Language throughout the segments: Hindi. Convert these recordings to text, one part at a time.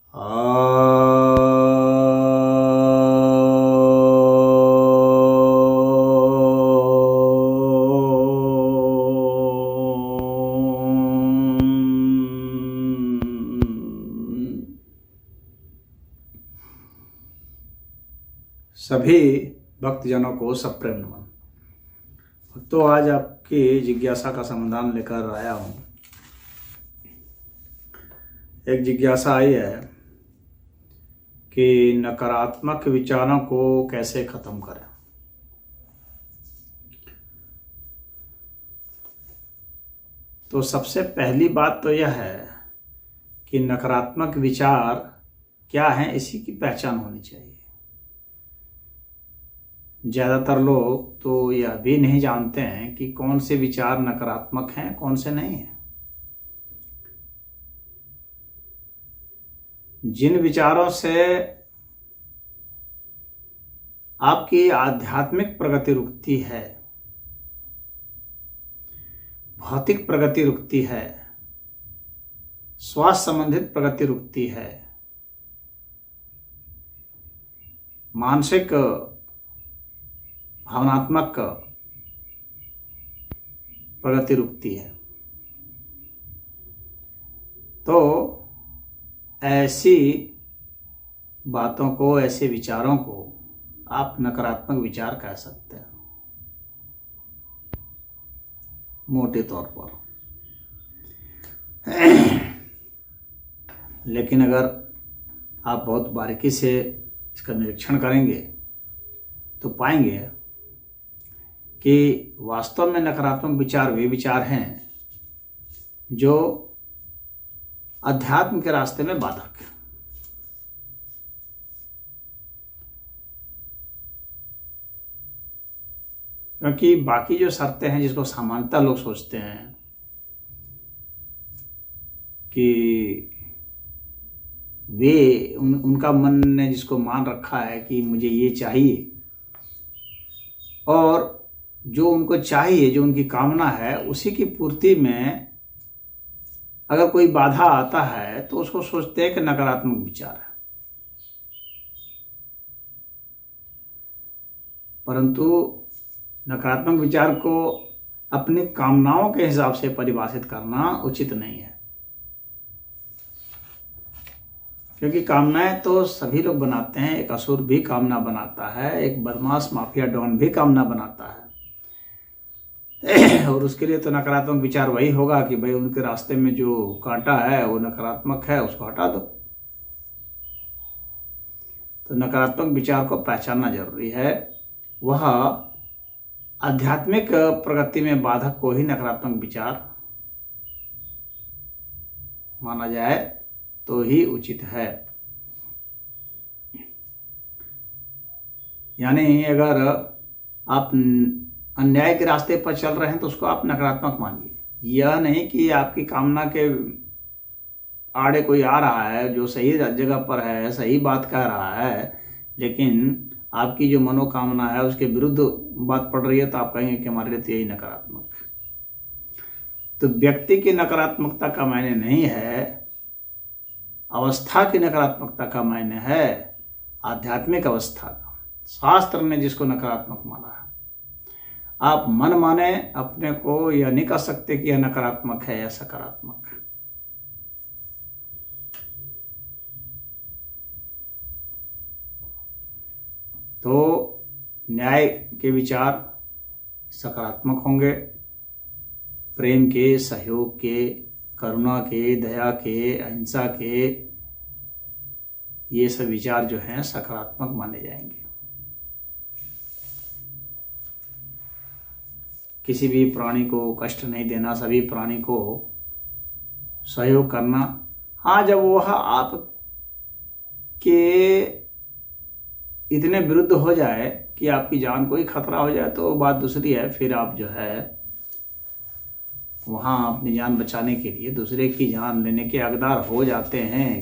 सभी भक्तजनों को सप्रेम नमन। तो आज आपकी जिज्ञासा का समाधान लेकर आया हूँ। एक जिज्ञासा आई है कि नकारात्मक विचारों को कैसे खत्म करें। तो सबसे पहली बात तो यह है कि नकारात्मक विचार क्या है, इसी की पहचान होनी चाहिए। ज़्यादातर लोग तो यह भी नहीं जानते हैं कि कौन से विचार नकारात्मक हैं, कौन से नहीं हैं। जिन विचारों से आपकी आध्यात्मिक प्रगति रुकती है, भौतिक प्रगति रुकती है, स्वास्थ्य संबंधित प्रगति रुकती है, मानसिक भावनात्मक प्रगति रुकती है, तो ऐसी बातों को, ऐसे विचारों को आप नकारात्मक विचार कह सकते हैं मोटे तौर पर। लेकिन अगर आप बहुत बारीकी से इसका निरीक्षण करेंगे तो पाएंगे कि वास्तव में नकारात्मक विचार वे विचार हैं जो अध्यात्म के रास्ते में बाधक है। क्योंकि बाकी जो शर्तें हैं जिसको सामान्यतः लोग सोचते हैं कि वे उनका मन ने जिसको मान रखा है कि मुझे ये चाहिए, और जो उनको चाहिए, जो उनकी कामना है, उसी की पूर्ति में अगर कोई बाधा आता है तो उसको सोचते हैं कि नकारात्मक विचार है। परंतु नकारात्मक विचार को अपनी कामनाओं के हिसाब से परिभाषित करना उचित नहीं है। क्योंकि कामनाएं तो सभी लोग बनाते हैं। एक असुर भी कामना बनाता है, एक बदमाश माफिया डॉन भी कामना बनाता है। और उसके लिए तो नकारात्मक विचार वही होगा कि भाई उनके रास्ते में जो कांटा है वो नकारात्मक है, उसको हटा दो। तो नकारात्मक विचार को पहचानना जरूरी है। वह आध्यात्मिक प्रगति में बाधक को ही नकारात्मक विचार माना जाए तो ही उचित है। यानी अगर आप अन्याय के रास्ते पर चल रहे हैं तो उसको आप नकारात्मक मानिए। यह नहीं कि आपकी कामना के आड़े कोई आ रहा है जो सही जगह पर है, सही बात कह रहा है, लेकिन आपकी जो मनोकामना है उसके विरुद्ध बात पड़ रही है, तो आप कहेंगे कि हमारे लिए तो यही नकारात्मक। तो व्यक्ति की नकारात्मकता का मायने नहीं है, अवस्था की नकारात्मकता का मायने है आध्यात्मिक अवस्था का। शास्त्र ने जिसको नकारात्मक माना है, आप मन माने अपने को यह नहीं कह सकते कि यह नकारात्मक है या सकारात्मक है। तो न्याय के विचार सकारात्मक होंगे, प्रेम के, सहयोग के, करुणा के, दया के, अहिंसा के, ये सब विचार जो हैं सकारात्मक माने जाएंगे। किसी भी प्राणी को कष्ट नहीं देना, सभी प्राणी को सहयोग करना। हाँ, जब वह आपके इतने विरुद्ध हो जाए कि आपकी जान को ही खतरा हो जाए तो बात दूसरी है। फिर आप जो है वहाँ अपनी जान बचाने के लिए दूसरे की जान लेने के हकदार हो जाते हैं।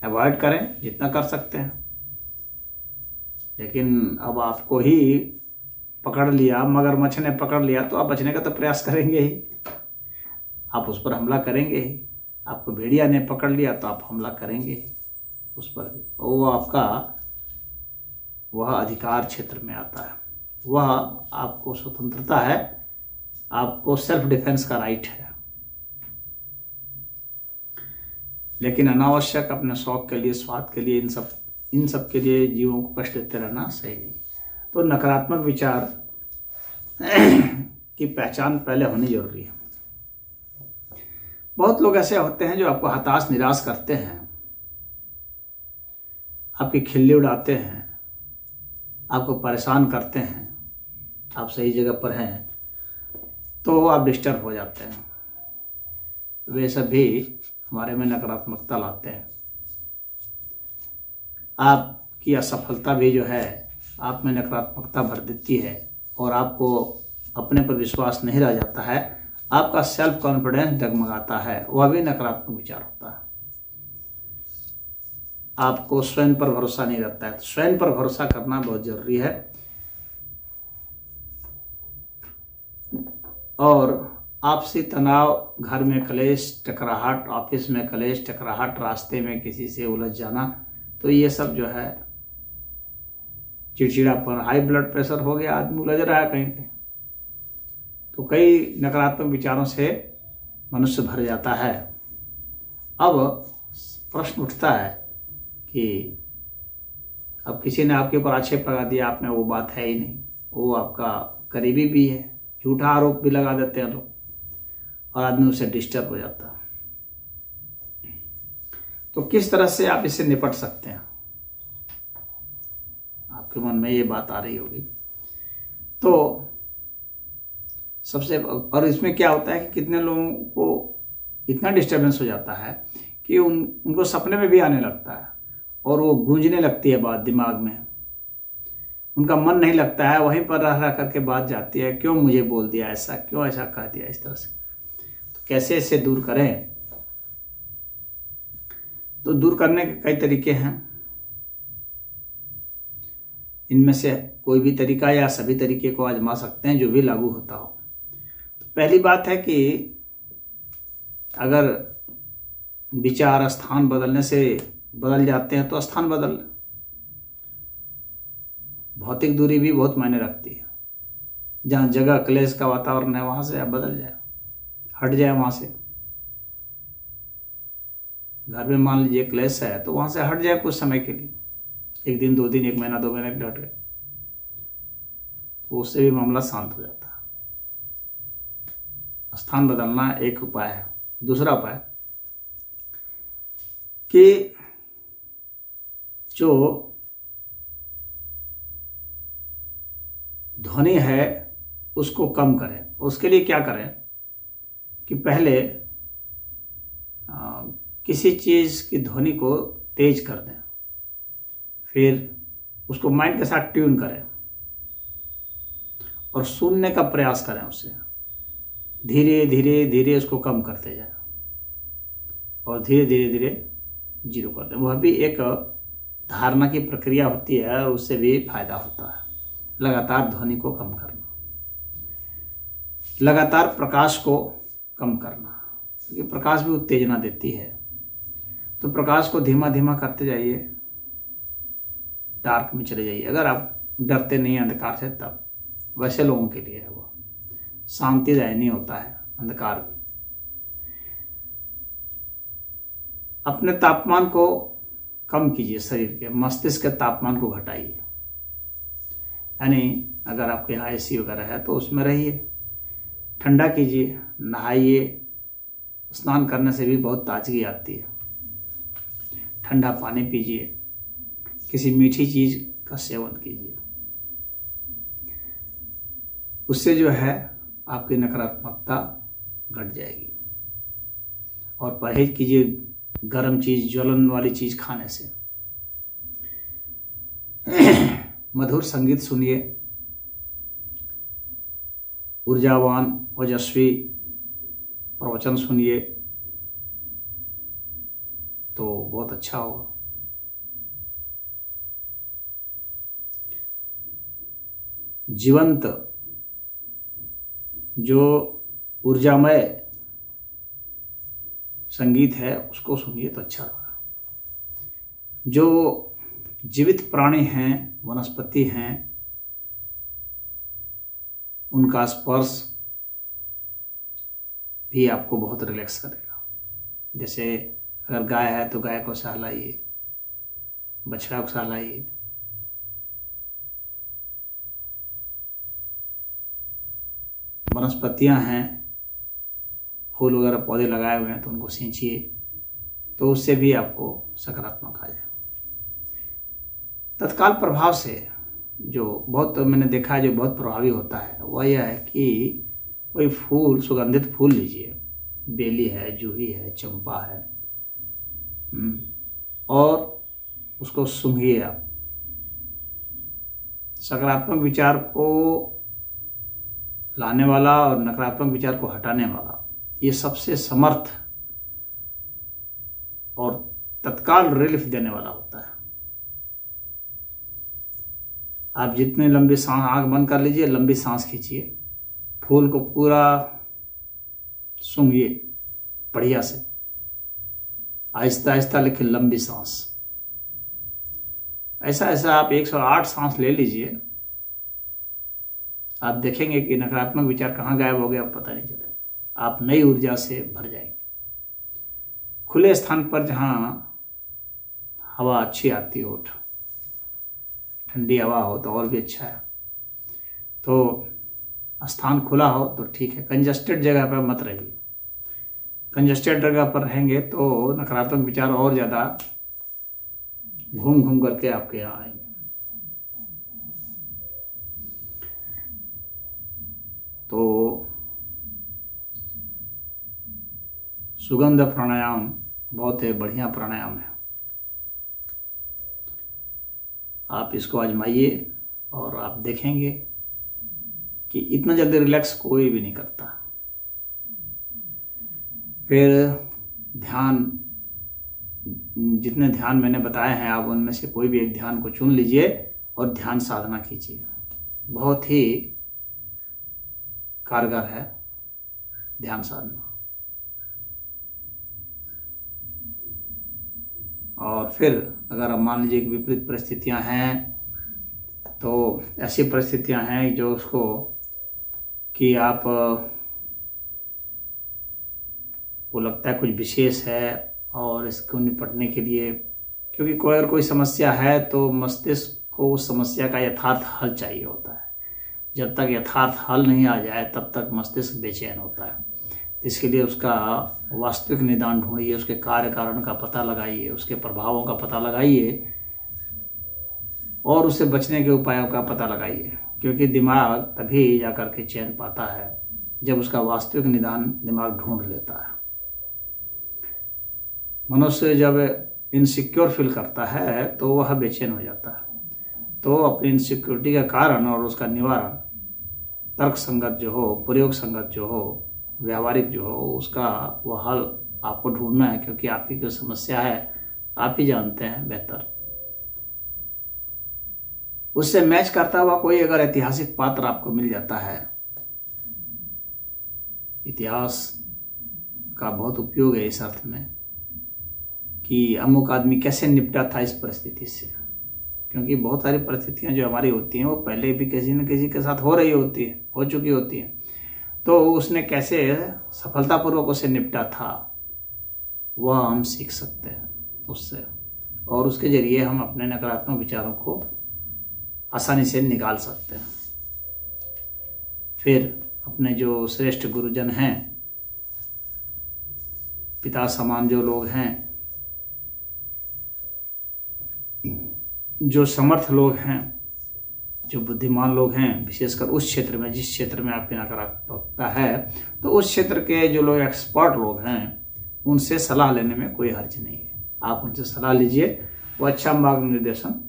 अवॉइड करें जितना कर सकते हैं। लेकिन अब आपको ही पकड़ लिया, मगरमच्छ ने पकड़ लिया, तो आप बचने का तो प्रयास करेंगे ही, आप उस पर हमला करेंगे ही। आपको भेड़िया ने पकड़ लिया तो आप हमला करेंगे ही। उस पर भी, वो आपका वह अधिकार क्षेत्र में आता है, वह आपको स्वतंत्रता है, आपको सेल्फ डिफेंस का राइट है। लेकिन अनावश्यक अपने शौक के लिए, स्वार्थ के लिए, इन सब के लिए जीवों को कष्ट देते रहना सही नहीं। तो नकारात्मक विचार की पहचान पहले होनी जरूरी है। बहुत लोग ऐसे होते हैं जो आपको हताश निराश करते हैं, आपकी खिल्ली उड़ाते हैं, आपको परेशान करते हैं, आप सही जगह पर हैं तो आप डिस्टर्ब हो जाते हैं। वे सब भी हमारे में नकारात्मकता लाते हैं। आपकी असफलता भी जो है आप में नकारात्मकता भर देती है और आपको अपने पर विश्वास नहीं रह जाता है, आपका सेल्फ कॉन्फिडेंस डगमगाता है, वह भी नकारात्मक विचार होता है। आपको स्वयं पर भरोसा नहीं रहता है, तो स्वयं पर भरोसा करना बहुत जरूरी है। और आपसी तनाव, घर में कलेश, टकराहट, ऑफिस में कलेश, टकराहट, रास्ते में किसी से उलझ जाना, तो ये सब जो है चिड़चिड़ापन, हाई ब्लड प्रेशर हो गया, आदमी उलझ रहा है कहीं कहीं, तो कई नकारात्मक विचारों से मनुष्य भर जाता है। अब प्रश्न उठता है कि अब किसी ने आपके ऊपर आक्षेप लगा दिया, आप में वो बात है ही नहीं, वो आपका करीबी भी है, झूठा आरोप भी लगा देते हैं लोग और आदमी उससे डिस्टर्ब हो जाता है। तो किस तरह से आप इससे निपट सकते हैं, आपके मन में ये बात आ रही होगी। तो सबसे, और इसमें क्या होता है कि कितने लोगों को इतना डिस्टर्बेंस हो जाता है कि उनको सपने में भी आने लगता है और वो गूंजने लगती है बात दिमाग में, उनका मन नहीं लगता है, वहीं पर रह रह करके बात जाती है, क्यों मुझे बोल दिया ऐसा, क्यों ऐसा कह दिया, इस तरह से। तो कैसे इसे दूर करें? तो दूर करने के कई तरीके हैं, इनमें से कोई भी तरीका या सभी तरीके को आजमा सकते हैं जो भी लागू होता हो। तो पहली बात है कि अगर विचार स्थान बदलने से बदल जाते हैं तो स्थान बदल, भौतिक दूरी भी बहुत मायने रखती है। जहाँ जगह क्लेश का वातावरण है वहां से आप बदल जाए, हट जाए वहां से। घर में मान लीजिए क्लेश है तो वहां से हट जाए कुछ समय के लिए, 1 दिन 2 दिन, 1 महीना 2 महीने के हट गए, तो उससे भी मामला शांत हो जाता है। स्थान बदलना एक उपाय है। दूसरा उपाय कि जो ध्वनि है उसको कम करें। उसके लिए क्या करें कि पहले किसी चीज की ध्वनि को तेज कर दें, फिर उसको माइंड के साथ ट्यून करें और सुनने का प्रयास करें। उससे धीरे धीरे धीरे उसको कम करते जाए और धीरे धीरे धीरे जीरो कर दें। वह भी एक धारणा की प्रक्रिया होती है और उससे भी फायदा होता है। लगातार ध्वनि को कम करना, लगातार प्रकाश को कम करना, क्योंकि प्रकाश भी उत्तेजना देती है। तो प्रकाश को धीमा धीमा करते जाइए, डार्क में चले जाइए। अगर आप डरते नहीं अंधकार से, तब वैसे लोगों के लिए है वो शांतिदायी नहीं होता है अंधकार भी। अपने तापमान को कम कीजिए, शरीर के मस्तिष्क के तापमान को घटाइए। यानी अगर आपके यहाँ एसी वगैरह है तो उसमें रहिए, ठंडा कीजिए, नहाइए, स्नान करने से भी बहुत ताजगी आती है। ठंडा पानी पीजिए, किसी मीठी चीज का सेवन कीजिए, उससे जो है आपकी नकारात्मकता घट जाएगी। और परहेज कीजिए गर्म चीज, ज्वलन वाली चीज खाने से। मधुर संगीत सुनिए, ऊर्जावान ओजस्वी प्रवचन सुनिए, तो बहुत अच्छा होगा। जीवंत जो ऊर्जामय संगीत है उसको सुनिए तो अच्छा होगा। जो जीवित प्राणी हैं, वनस्पति हैं, उनका स्पर्श भी आपको बहुत रिलैक्स करेगा। जैसे अगर गाय है तो गाय को सहलाइए, बछड़ा को सहलाइए, वनस्पतियां हैं, फूल वगैरह पौधे लगाए हुए हैं तो उनको सींचिए, तो उससे भी आपको सकारात्मक आ जाए। तत्काल प्रभाव से जो बहुत मैंने देखा है जो बहुत प्रभावी होता है वह यह है कि कोई फूल, सुगंधित फूल लीजिए, बेली है, जूही है, चंपा है, और उसको सूंघिए आप। सकारात्मक विचार को लाने वाला और नकारात्मक विचार को हटाने वाला ये सबसे समर्थ और तत्काल रिलीफ देने वाला होता है। आप जितने लंबी सांस, आंख बंद कर लीजिए, लंबी सांस खींचिए, फूल को पूरा सूंघिए बढ़िया से, आहिस्ता आहिस्ता लेकिन लंबी सांस। ऐसा ऐसा आप 108 सांस ले लीजिए, आप देखेंगे कि नकारात्मक विचार कहाँ गायब हो गया पता नहीं चलेगा। आप नई ऊर्जा से भर जाएंगे। खुले स्थान पर जहाँ हवा अच्छी आती हो, ठंडी हवा हो तो और भी अच्छा है। तो स्थान खुला हो तो ठीक है, कंजस्टेड जगह पर मत रहिए। कंजस्टेड जगह पर रहेंगे तो नकारात्मक विचार और ज़्यादा घूम घूम करके आपके यहाँ आएंगे। तो सुगंध प्राणायाम बहुत ही बढ़िया प्राणायाम है, आप इसको आजमाइए और आप देखेंगे कि इतना जल्दी रिलैक्स कोई भी नहीं करता। फिर ध्यान, जितने ध्यान मैंने बताए हैं आप उनमें से कोई भी एक ध्यान को चुन लीजिए और ध्यान साधना कीजिए। बहुत ही कारगर है ध्यान साधना। और फिर अगर आप मान लीजिए कि विपरीत परिस्थितियां हैं, तो ऐसी परिस्थितियां हैं जो उसको कि आप को लगता है कुछ विशेष है और इसको निपटने के लिए, क्योंकि कोई अगर कोई समस्या है तो मस्तिष्क को उस समस्या का यथार्थ हल चाहिए होता है। जब तक यथार्थ हल नहीं आ जाए तब तक मस्तिष्क बेचैन होता है। तो इसके लिए उसका वास्तविक निदान ढूंढिए, उसके कार्य कारण का पता लगाइए, उसके प्रभावों का पता लगाइए और उससे बचने के उपायों का पता लगाइए। क्योंकि दिमाग तभी जाकर के चैन पाता है जब उसका वास्तविक निदान दिमाग ढूंढ लेता है। मनुष्य जब इनसिक्योर फील करता है तो वह बेचैन हो जाता है। तो अपनी इनसिक्योरिटी का कारण और उसका निवारण तर्क संगत जो हो, प्रयोग संगत जो हो, व्यावहारिक जो हो, उसका वह हल आपको ढूंढना है। क्योंकि आपकी जो समस्या है आप ही जानते हैं बेहतर। उससे मैच करता हुआ कोई अगर ऐतिहासिक पात्र आपको मिल जाता है, इतिहास का बहुत उपयोग है इस अर्थ में कि अमुक आदमी कैसे निपटा था इस परिस्थिति से। क्योंकि बहुत सारी परिस्थितियां जो हमारी होती हैं वो पहले भी किसी न किसी के साथ हो रही होती है, हो चुकी होती हैं। तो उसने कैसे सफलतापूर्वक उसे निपटा था वह हम सीख सकते हैं उससे, और उसके जरिए हम अपने नकारात्मक विचारों को आसानी से निकाल सकते हैं। फिर अपने जो श्रेष्ठ गुरुजन हैं, पिता समान जो लोग हैं, जो समर्थ लोग हैं, जो बुद्धिमान लोग हैं, विशेषकर उस क्षेत्र में जिस क्षेत्र में आपकी नकारात्मकता है, तो उस क्षेत्र के जो लोग एक्सपर्ट लोग हैं उनसे सलाह लेने में कोई हर्ज नहीं है। आप उनसे सलाह लीजिए, वो अच्छा मार्ग निर्देशन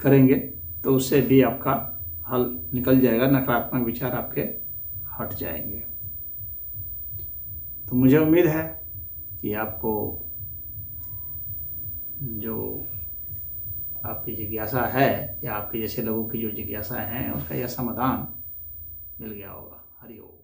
करेंगे तो उससे भी आपका हल निकल जाएगा, नकारात्मक विचार आपके हट जाएंगे। तो मुझे उम्मीद है कि आपको जो आपकी जिज्ञासा है या आपके जैसे लोगों की जो जिज्ञासा है उसका यह समाधान मिल गया होगा। हरि ओम।